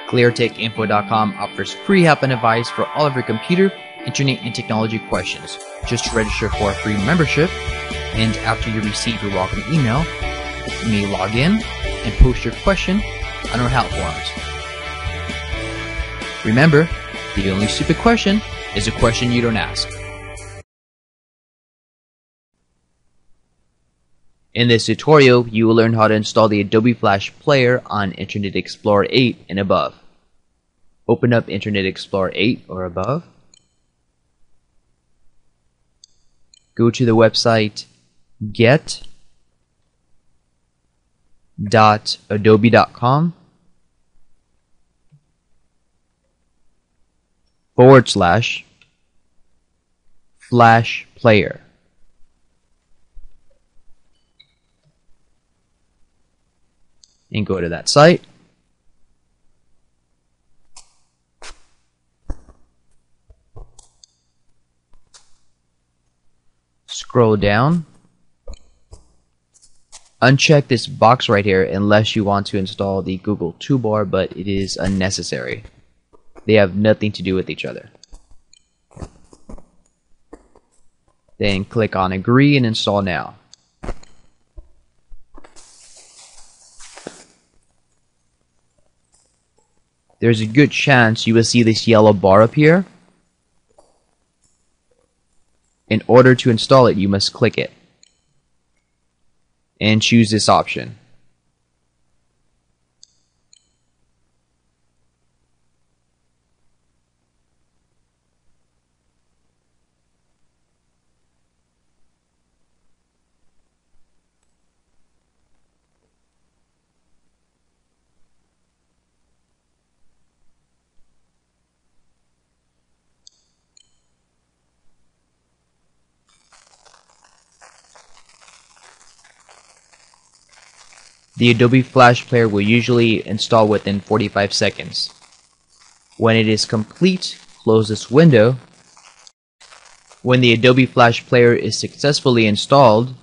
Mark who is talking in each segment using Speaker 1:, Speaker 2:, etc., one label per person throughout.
Speaker 1: ClearTechInfo.com offers free help and advice for all of your computer, internet, and technology questions. Just register for a free membership, and after you receive your welcome email, you may log in and post your question on our help forums. Remember, the only stupid question is a question you don't ask. In this tutorial, you will learn how to install the Adobe Flash Player on Internet Explorer 8 and above. Open up Internet Explorer 8 or above. Go to the website get.adobe.com /Flash Player. And go to that site. Scroll down. Uncheck this box right here unless you want to install the Google toolbar, but it is unnecessary. They have nothing to do with each other. Then click on Agree and Install Now. There's a good chance you will see this yellow bar up here. In order to install it, you must click it and choose this option. The Adobe Flash Player will usually install within 45 seconds. When it is complete, close this window. When the Adobe Flash Player is successfully installed,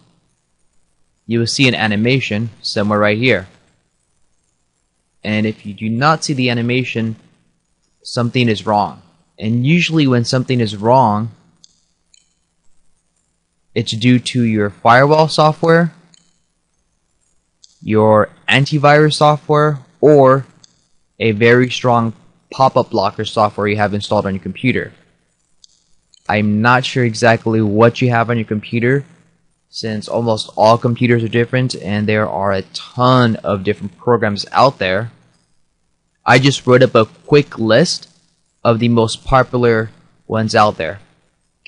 Speaker 1: you will see an animation somewhere right here. And if you do not see the animation, something is wrong. And usually when something is wrong, it's due to your firewall software, your antivirus software, or a very strong pop-up blocker software you have installed on your computer. I'm not sure exactly what you have on your computer, since almost all computers are different and there are a ton of different programs out there. I just wrote up a quick list of the most popular ones out there.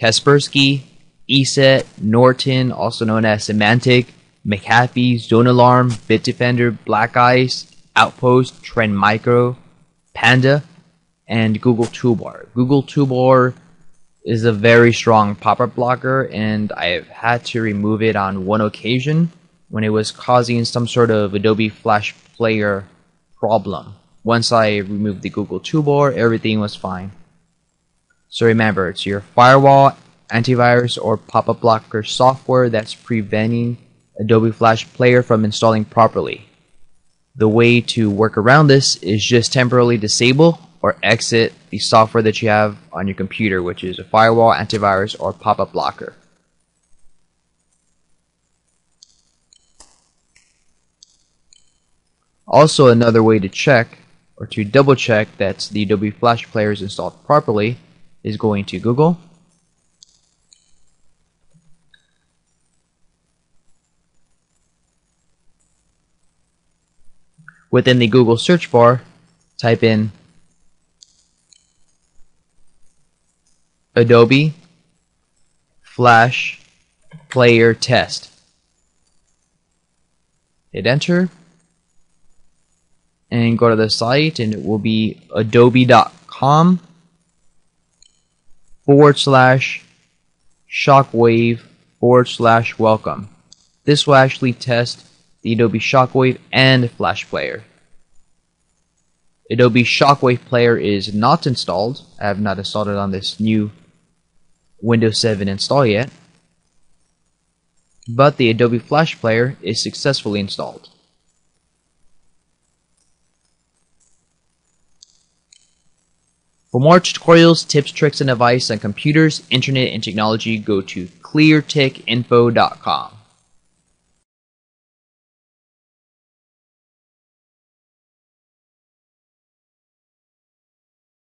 Speaker 1: Kaspersky, ESET, Norton, also known as Symantec, McAfee, Zone Alarm, Bitdefender, Black Ice, Outpost, Trend Micro, Panda, and Google Toolbar. Google Toolbar is a very strong pop-up blocker, and I've had to remove it on one occasion when it was causing some sort of Adobe Flash Player problem. Once I removed the Google Toolbar, everything was fine. So remember, it's your firewall, antivirus, or pop-up blocker software that's preventing Adobe Flash Player from installing properly. The way to work around this is just temporarily disable or exit the software that you have on your computer, which is a firewall, antivirus, or pop-up blocker. Also, another way to check or to double check that the Adobe Flash Player is installed properly is going to Google. Within the Google search bar, type in Adobe Flash Player Test. Hit enter and go to the site, and it will be adobe.com /shockwave/welcome. This will actually test the Adobe Shockwave and Flash Player. Adobe Shockwave Player is not installed. I have not installed it on this new Windows 7 install yet. But the Adobe Flash Player is successfully installed. For more tutorials, tips, tricks, and advice on computers, internet, and technology, go to ClearTechInfo.com.